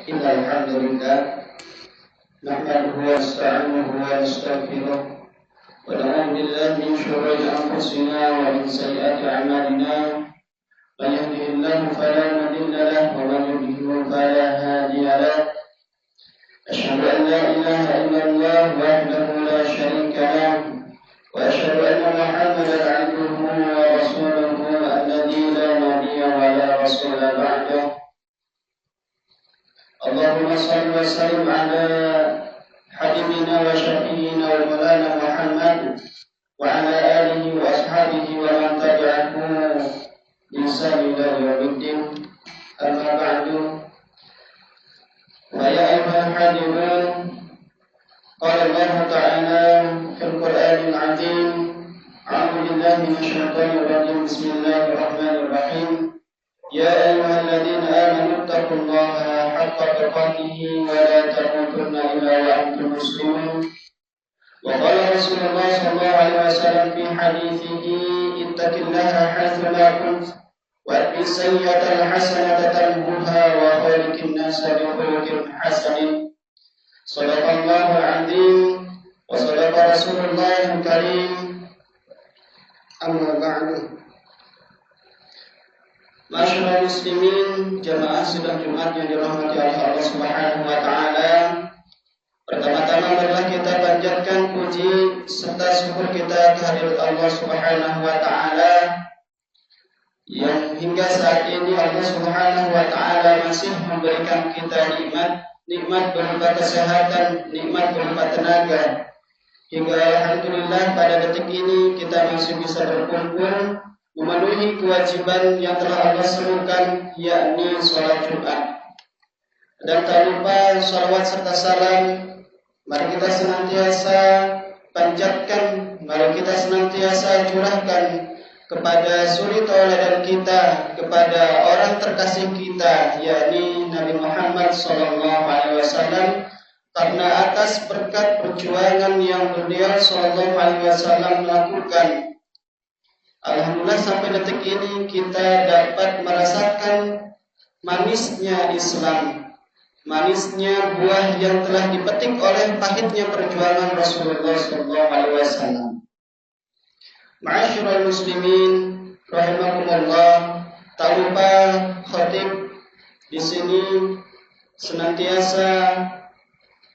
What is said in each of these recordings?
إن الحمد لله نحمده ونستعينه ونستغفره ونعوذ بالله من شرور أنفسنا ومن سيئات أعمالنا من يهده الله فلا مضل له ومن يضلل فلا هادي له أشهد أن لا إله إلا الله وحده لا شريك له وأشهد أن محمدا عبده ورسوله الذي لا نبي ولا رسول بعده اللهم صل وسلم على حبيبنا وشفينا ومولانا محمد وعلى آله وأصحابه ومن تبعه بإحسان إلى يوم الدين أما بعد فيا أيها الحاضرون قال الله تعالى في القرآن العظيم أعوذ بالله من الشيطان الرجيم بسم الله الرحمن الرحيم يا أيها الذين آمنوا اتقوا الله حق تقاته ولا تموتن إلا وأنتم مسلمون وقال رسول الله صلى الله عليه وسلم في حديثه اتق الله حيثما كنت وأتبع السيئة الحسنة تمحها وخالق الناس بخلق حسن صدق الله العظيم وصدق رسول الله الكريم أما بعد Masyaallah muslimin, jamaah sidang Jumat yang dirahmati oleh Allah Subhanahu wa taala. Pertama-tama marilah kita panjatkan puji serta syukur kita kehadirat Allah Subhanahu wa taala yang hingga saat ini Allah Subhanahu wa taala masih memberikan kita nikmat berupa kesehatan, nikmat berupa tenaga. Hingga alhamdulillah pada detik ini kita masih bisa berkumpul memenuhi kewajiban yang telah Allah serukan, yakni sholat Jumat. Dan tak lupa sholawat serta salam mari kita senantiasa panjatkan, mari kita senantiasa curahkan kepada suri tauladan kita, kepada orang terkasih kita, yakni Nabi Muhammad SAW, karena atas berkat perjuangan yang beliau SAW lakukan, alhamdulillah sampai detik ini kita dapat merasakan manisnya Islam, manisnya buah yang telah dipetik oleh pahitnya perjuangan Rasulullah SAW. Ma'asyiral muslimin rahimakumullah, tak lupa khatib di sini senantiasa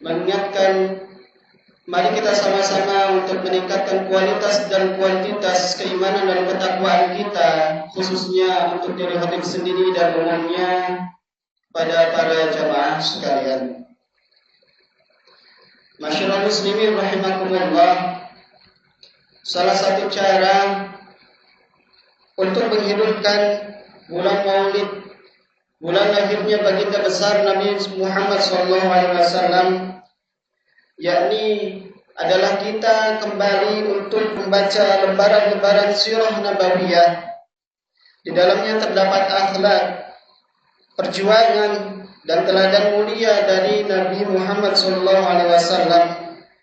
mengingatkan mari kita sama-sama untuk meningkatkan kualitas dan kuantitas keimanan dan ketakwaan kita, khususnya untuk diri khatib sendiri dan umumnya pada para jamaah sekalian. Masyaallah muslimin rahimakumullah, salah satu cara untuk menghidupkan bulan Maulid, bulan lahirnya baginda besar Nabi Muhammad SAW, yakni adalah kita kembali untuk membaca lembaran-lembaran sirah nabawiyah. Di dalamnya terdapat akhlak, perjuangan dan teladan mulia dari Nabi Muhammad SAW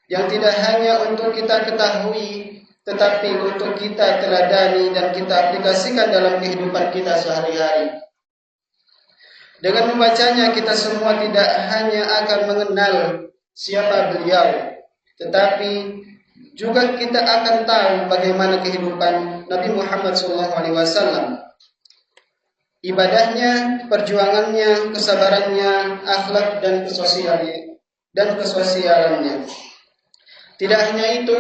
yang tidak hanya untuk kita ketahui, tetapi untuk kita teladani dan kita aplikasikan dalam kehidupan kita sehari-hari. Dengan membacanya kita semua tidak hanya akan mengenal siapa beliau, tetapi juga kita akan tahu bagaimana kehidupan Nabi Muhammad SAW, ibadahnya, perjuangannya, kesabarannya, akhlak dan kesosialannya. Tidak hanya itu,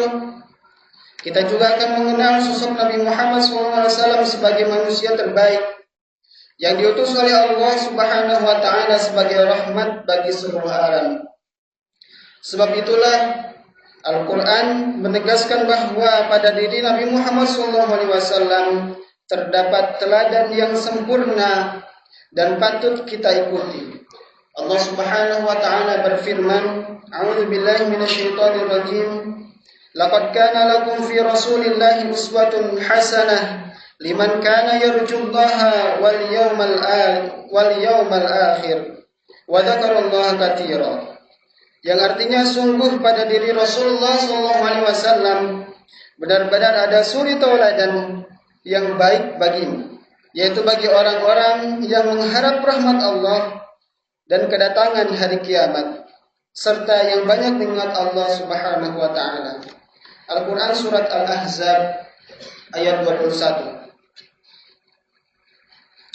kita juga akan mengenal sosok Nabi Muhammad SAW sebagai manusia terbaik yang diutus oleh Allah Subhanahu wa taala sebagai rahmat bagi seluruh alam. Sebab itulah Al-Quran menegaskan bahwa pada diri Nabi Muhammad SAW terdapat teladan yang sempurna dan patut kita ikuti. Allah Subhanahu wa taala berfirman, A'udzu billahi minasyaitonir rajim. Laqad kana lakum fi Rasulillahi uswatun hasanah liman kana yarjullaha wal yawmal akhir wa dzakarallaha katsiran. Yang artinya sungguh pada diri Rasulullah SAW benar-benar ada suri tauladan yang baik bagimu, yaitu bagi orang-orang yang mengharap rahmat Allah dan kedatangan hari kiamat, serta yang banyak mengingat Allah Subhanahu wa taala. Al-Quran surat Al-Ahzab ayat 21.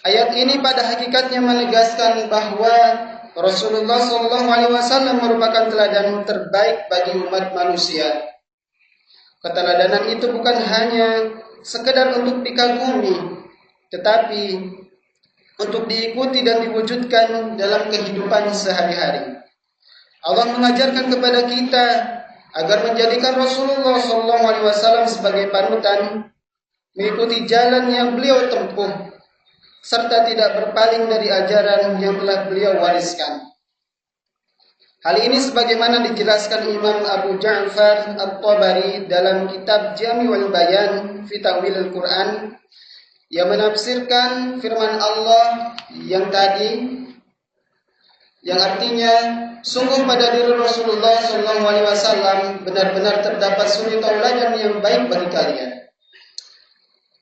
Ayat ini pada hakikatnya menegaskan bahwa Rasulullah SAW merupakan teladan terbaik bagi umat manusia. Keteladanan itu bukan hanya sekedar untuk dikagumi, tetapi untuk diikuti dan diwujudkan dalam kehidupan sehari-hari. Allah mengajarkan kepada kita agar menjadikan Rasulullah SAW sebagai panutan, mengikuti jalan yang beliau tempuh, serta tidak berpaling dari ajaran yang telah beliau wariskan. Hal ini sebagaimana dijelaskan Imam Abu Ja'far At-Tabari dalam kitab Jami'ul Bayan fi Ta'wil Al-Quran, yang menafsirkan firman Allah yang tadi, yang artinya, sungguh pada diri Rasulullah SAW benar-benar terdapat suri tauladan yang baik bagi kalian.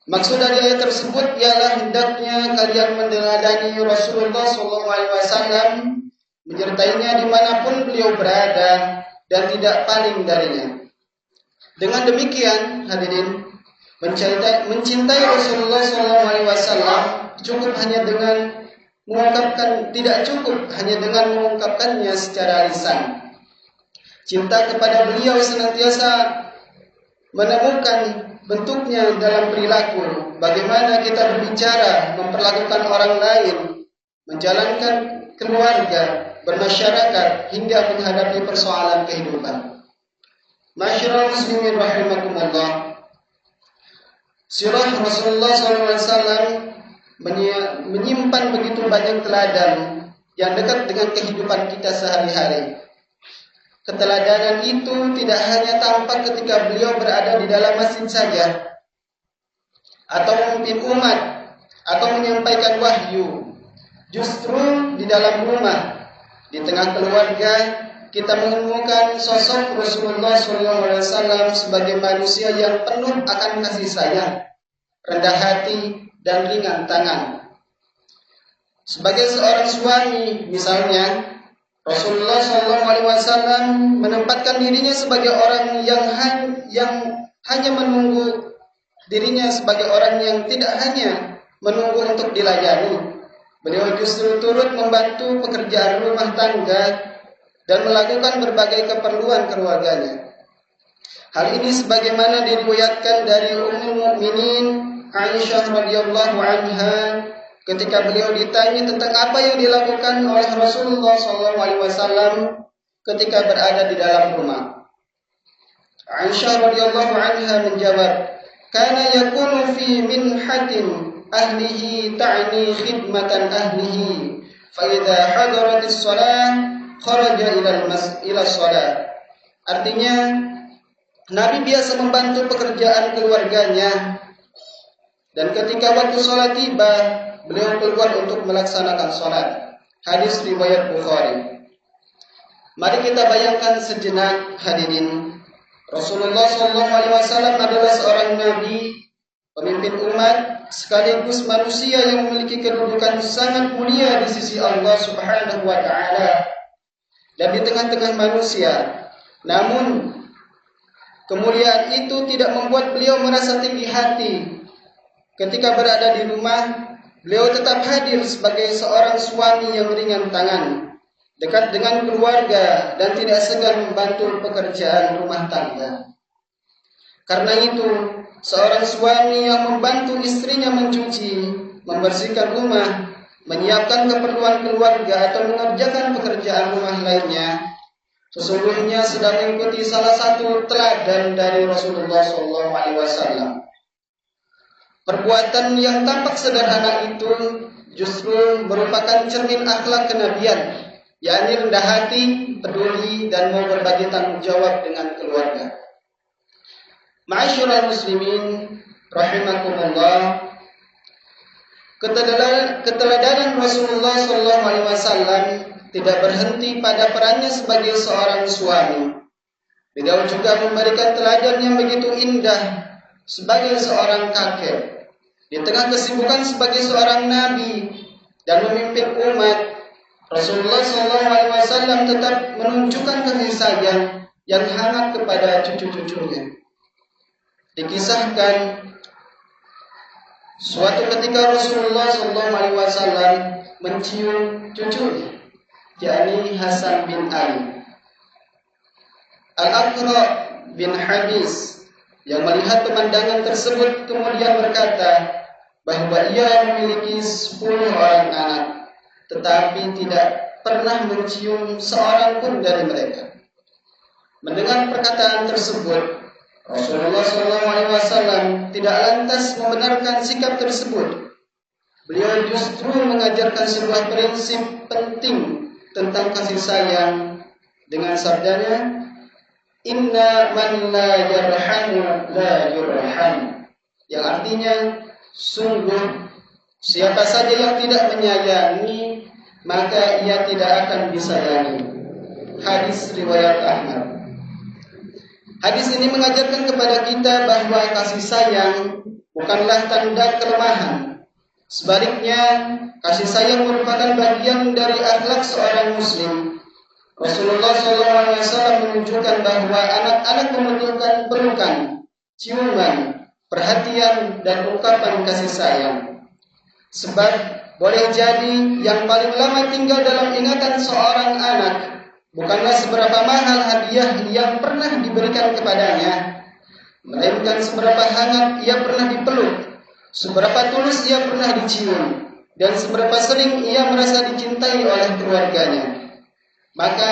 Maksud dari ayat tersebut ialah hendaknya kalian meneladani Rasulullah SAW, menyertainya dimanapun beliau berada dan tidak paling darinya. Dengan demikian, hadirin, mencintai Rasulullah SAW cukup hanya dengan tidak cukup hanya dengan mengungkapkannya secara lisan. Cinta kepada beliau senantiasa menemukan bentuknya dalam perilaku, bagaimana kita berbicara, memperlakukan orang lain, menjalankan keluarga, bermasyarakat, hingga menghadapi persoalan kehidupan. Masyarul muslimin rahimakumullah, sirah Rasulullah SAW menyimpan begitu banyak teladan yang dekat dengan kehidupan kita sehari-hari. Keteladanan itu tidak hanya tampak ketika beliau berada di dalam masjid saja, atau memimpin umat, atau menyampaikan wahyu. Justru di dalam rumah, di tengah keluarga, kita menemukan sosok Rasulullah SAW sebagai manusia yang penuh akan kasih sayang, rendah hati, dan ringan tangan. Sebagai seorang suami, misalnya, Rasulullah SAW menempatkan dirinya sebagai orang yang hanya menunggu dirinya sebagai orang yang tidak hanya menunggu untuk dilayani. Beliau justru turut membantu pekerjaan rumah tangga dan melakukan berbagai keperluan keluarganya. Hal ini sebagaimana diriwayatkan dari Ummul Mukminin Aisyah radhiyallahu anha ketika beliau ditanya tentang apa yang dilakukan oleh Rasulullah SAW ketika berada di dalam rumah. Aisyah radhiyallahu anha menjawab, "Kana yakunu fi minhatin ahlihi ta'ni khidmatan ahlihi, fa idza hadaratis shalah kharaja ila shalah." Artinya, Nabi biasa membantu pekerjaan keluarganya, dan ketika waktu sholat tiba, beliau keluar untuk melaksanakan sholat. Hadis riwayat Bukhari. Mari kita bayangkan sejenak, hadirin. Rasulullah SAW adalah seorang nabi, pemimpin umat, sekaligus manusia yang memiliki kedudukan sangat mulia di sisi Allah Subhanahu wa taala dan di tengah-tengah manusia. Namun, kemuliaan itu tidak membuat beliau merasa tinggi hati. Ketika berada di rumah, beliau tetap hadir sebagai seorang suami yang ringan tangan, dekat dengan keluarga, dan tidak segan membantu pekerjaan rumah tangga. Karena itu, seorang suami yang membantu istrinya mencuci, membersihkan rumah, menyiapkan keperluan keluarga, atau mengerjakan pekerjaan rumah lainnya, sesungguhnya sedang mengikuti salah satu teladan dari Rasulullah SAW. Perbuatan yang tampak sederhana itu justru merupakan cermin akhlak kenabian, yakni rendah hati, peduli, dan mau berbagi tanggung jawab dengan keluarga. Ma'asyiral muslimin rahimakumullah, keteladanan Rasulullah SAW tidak berhenti pada perannya sebagai seorang suami. Beliau juga memberikan teladan yang begitu indah sebagai seorang kakek. Di tengah kesibukan sebagai seorang nabi dan memimpin umat, Rasulullah SAW tetap menunjukkan kasih sayang yang hangat kepada cucu-cucunya. Dikisahkan suatu ketika Rasulullah SAW mencium cucunya, yakni Hasan bin Ali. Al-Aqra bin Habis yang melihat pemandangan tersebut kemudian berkata bahwa ia memiliki 10 orang anak, tetapi tidak pernah mencium seorang pun dari mereka. Mendengar perkataan tersebut, Rasulullah SAW tidak lantas membenarkan sikap tersebut. Beliau justru mengajarkan sebuah prinsip penting tentang kasih sayang dengan sabdanya, "Inna man la yarhamu la yurham." Yang artinya, sungguh siapa saja yang tidak menyayangi, maka ia tidak akan disayangi. Hadis riwayat Ahmad. Hadis ini mengajarkan kepada kita bahwa kasih sayang bukanlah tanda kelemahan. Sebaliknya, kasih sayang merupakan bagian dari akhlak seorang muslim. Rasulullah SAW menunjukkan bahwa anak-anak membutuhkan pelukan, ciuman, perhatian, dan ungkapan kasih sayang. Sebab boleh jadi yang paling lama tinggal dalam ingatan seorang anak bukanlah seberapa mahal hadiah yang pernah diberikan kepadanya, melainkan seberapa hangat ia pernah dipeluk, seberapa tulus ia pernah dicium, dan seberapa sering ia merasa dicintai oleh keluarganya. Maka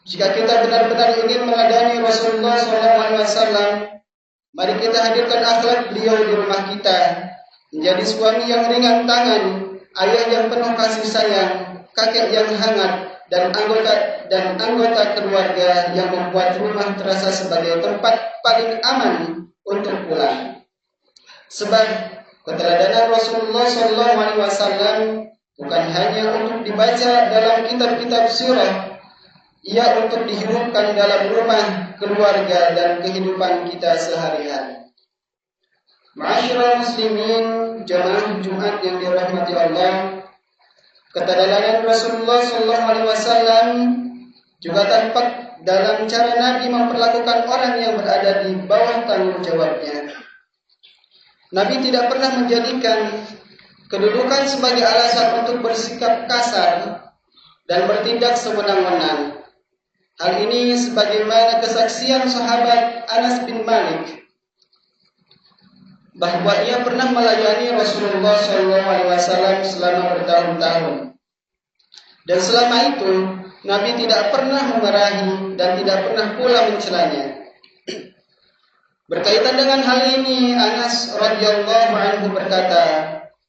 jika kita benar-benar ingin meladani Rasulullah SAW, mari kita hadirkan akhlak beliau di rumah kita, menjadi suami yang ringan tangan, ayah yang penuh kasih sayang, kakek yang hangat, dan anggota keluarga yang membuat rumah terasa sebagai tempat paling aman untuk pulang. Sebab keteladanan Rasulullah SAW bukan hanya untuk dibaca dalam kitab-kitab surah, ia untuk dihidupkan dalam rumah, keluarga, dan kehidupan kita sehari-hari. Ma'asyiral muslimin, jamaah Jumat yang dirahmati Allah, keteladanan Rasulullah SAW juga tampak dalam cara Nabi memperlakukan orang yang berada di bawah tanggung jawabnya. Nabi tidak pernah menjadikan kedudukan sebagai alasan untuk bersikap kasar dan bertindak sewenang-wenang. Hal ini sebagaimana kesaksian sahabat Anas bin Malik bahwa ia pernah melayani Rasulullah SAW selama bertahun-tahun. Dan selama itu Nabi tidak pernah memarahi dan tidak pernah pula mencelanya. Berkaitan dengan hal ini, Anas radhiyallahu anhu berkata,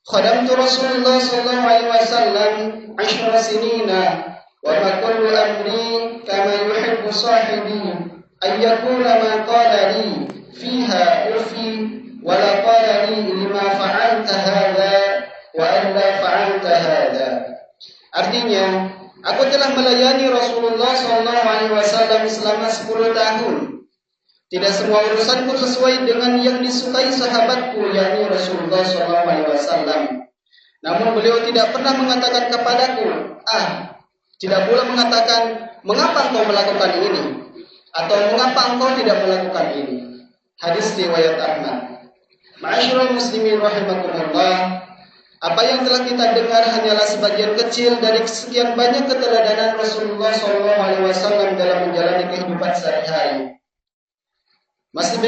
"Khadamtu Rasulullah sallallahu alaihi wasallam 10 sinina wa ma kullu amri kama yuhibbu sahibi ay yakuna ma qala li fiha ufi wa la qala li lima fa'alta hadha wa alla fa'alta hadha." Artinya, aku telah melayani Rasulullah sallallahu alaihi wasallam selama 10 tahun. Tidak semua urusanku sesuai dengan yang disukai sahabatku, yakni Rasulullah SAW. Namun beliau tidak pernah mengatakan kepadaku, tidak pula mengatakan, mengapa engkau melakukan ini? Atau mengapa engkau tidak melakukan ini? Hadis riwayat Ahmad. Ma'asyiral muslimin rahimakumullah, apa yang telah kita dengar hanyalah sebagian kecil dari sekian banyak keteladanan Rasulullah SAW dalam menjalani kehidupan sehari-hari. Masih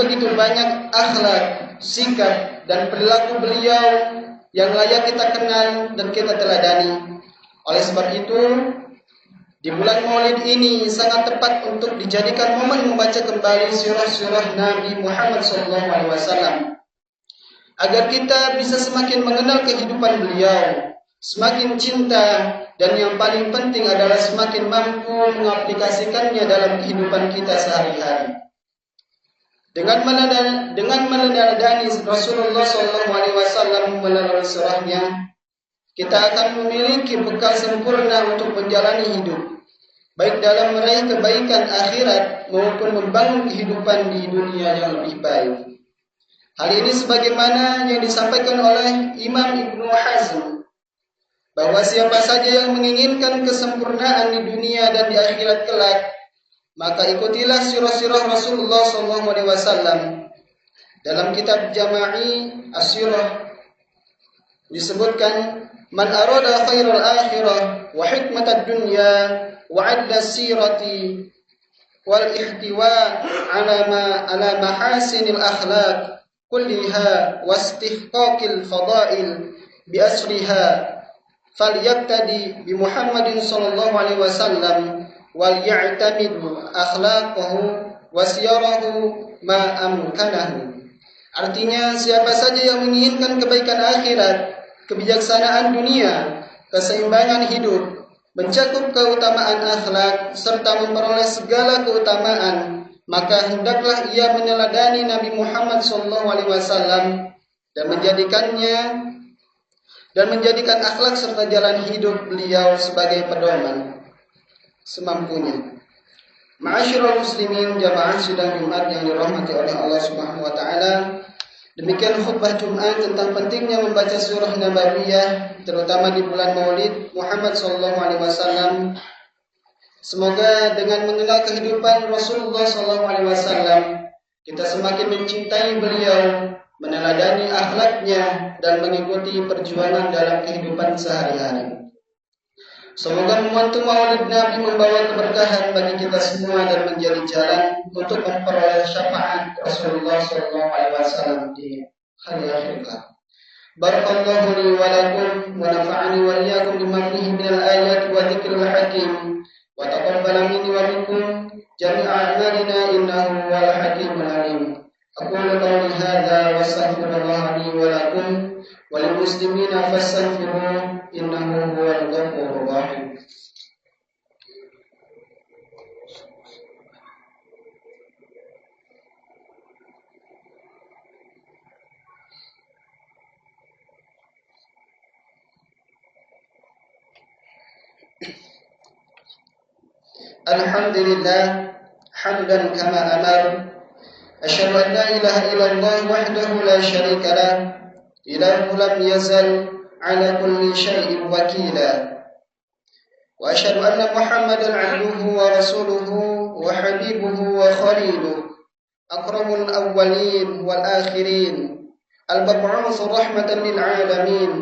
begitu banyak akhlak, sikap, dan perilaku beliau yang layak kita kenal dan kita teladani. Oleh sebab itu, di bulan Maulid ini sangat tepat untuk dijadikan momen membaca kembali surah-surah Nabi Muhammad SAW, agar kita bisa semakin mengenal kehidupan beliau, semakin cinta, dan yang paling penting adalah semakin mampu mengaplikasikannya dalam kehidupan kita sehari-hari. Dengan meneladani Rasulullah SAW melalui surahnya, kita akan memiliki bekal sempurna untuk menjalani hidup, baik dalam meraih kebaikan akhirat maupun membangun kehidupan di dunia yang lebih baik. Hal ini sebagaimana yang disampaikan oleh Imam Ibnu Hazm bahwa siapa saja yang menginginkan kesempurnaan di dunia dan di akhirat kelak, maka ikutilah sirah-sirah Rasulullah SAW. Dalam kitab Jama'i As-Sirah disebutkan, man arada khairal akhirah wa hikmatad dunya wa 'adla sirati wal ihtiwa ala mahasinil akhlaq kulliha wa istihqaqil fadail bi asriha falyaqtadi bi Muhammadin sallallahu alaihi wasallam wal ya'tamid akhlaqahu wa siyarahu ma amkanahu. Artinya, siapa saja yang menginginkan kebaikan akhirat, kebijaksanaan dunia, keseimbangan hidup, mencakup keutamaan akhlak, serta memperoleh segala keutamaan, maka hendaklah ia meneladani Nabi Muhammad SAW dan menjadikan akhlak serta jalan hidup beliau sebagai pedoman semampunya. Ma'asyiral muslimin, jamaah sidang Jumat yang dirahmati oleh Allah Subhanahu wa taala. Demikian khutbah Jumat tentang pentingnya membaca surah Nabawiyah, terutama di bulan Maulid Muhammad sallallahu alaihi wasallam. Semoga dengan mengenal kehidupan Rasulullah sallallahu alaihi wasallam, kita semakin mencintai beliau, meneladani akhlaknya dan mengikuti perjuangan dalam kehidupan sehari-hari. Semoga momentum Maulid Nabi membawa keberkahan bagi kita semua dan menjadi jalan untuk memperoleh syafaat Rasulullah SAW di hari akhir. Barakallahu li wa lakum wa nafa'ani wa iyyakum bima fihi minal ayati wa dzikril hakim wa taqabbal minni wa minkum jami'a a'malina innahu wal hakimul alim. Aqulu qawli hadza wa astaghfirullah li wa lakum wa lil muslimina fastaghfiruhu innahu huwal ghafurur rahim. Alhamdulillah hamdan kama amar. Asyhadu an la ilaha illallah wahdahu la syarika lah, ilahu lam yazal ala kulli syai'in wakila. Wa asyhadu anna Muhammadan 'abduhu wa rasuluhu wa habibuhu wa khaliluhu, akramul awwalin wal akhirin, al-mab'uts rahmatan lil 'alamin.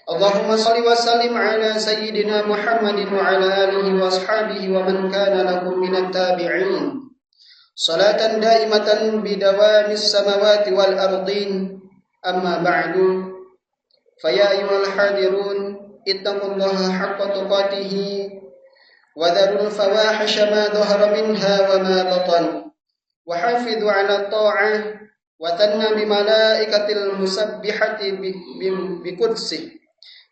Allahumma shalli wa sallim ala sayyidina Muhammadin wa ala alihi wa ashabihi wa man kana lahum minat tabi'in. Salatan daimatan bidawamis samawati wal ardin. Amma ba'du. Faya ayyuhal hadirun, ittaqullaha haqqa tuqatih wa dharul fawahisha ma dhahara minha wa ma batan. Wa hafidhu 'ala at-ta'ah wa tanna bi malaikatil musabbihati bi qudsih.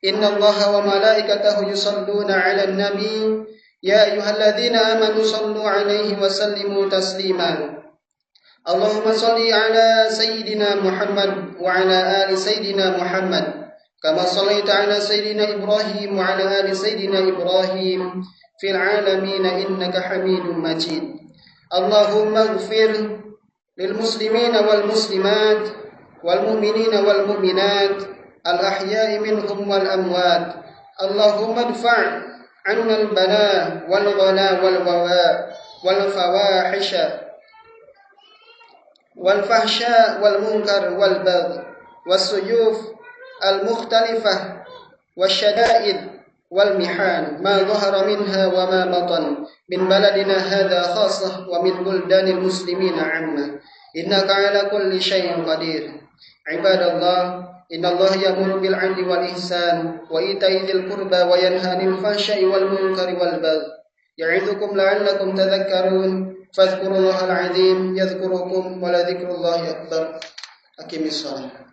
Innallaha wa malaikatahu yusalluna 'alan nabi. Ya ayyuhalladzina amanu sallu 'alaihi wa sallimu taslima. Allahumma salli 'ala sayyidina Muhammad wa 'ala ali sayyidina Muhammad kama shallaita 'ala sayyidina Ibrahim wa 'ala ali sayyidina Ibrahim fil 'alamin innaka Hamidum Majid. Allahumma ighfir lil muslimina wal muslimat wal mu'minina wal mu'minat al ahya'i minhum wal amwat. Allahumma idfa' 'anna al bala wal ghala wal wawa wal fawahisha wal fahsya wal munkar wal bagh was suyuf al mukhtalifah wasyada'id wal mihan ma dhahara minha wa ma batan min baladina hadha khassah wa min buldanil muslimina 'amma innaka 'ala kulli syai'in qadir. Ibadallah, innallaha ya'muru bil 'adli wal ihsan wa ita'i dzil qurba wa yanha 'anil fahsya'i wal munkari wal bagh ya'idukum la'allakum tadhakkarun. Fadhkurullahal 'azim yadhkurukum wa la dzikrullahi akbar. Aqimis shalah.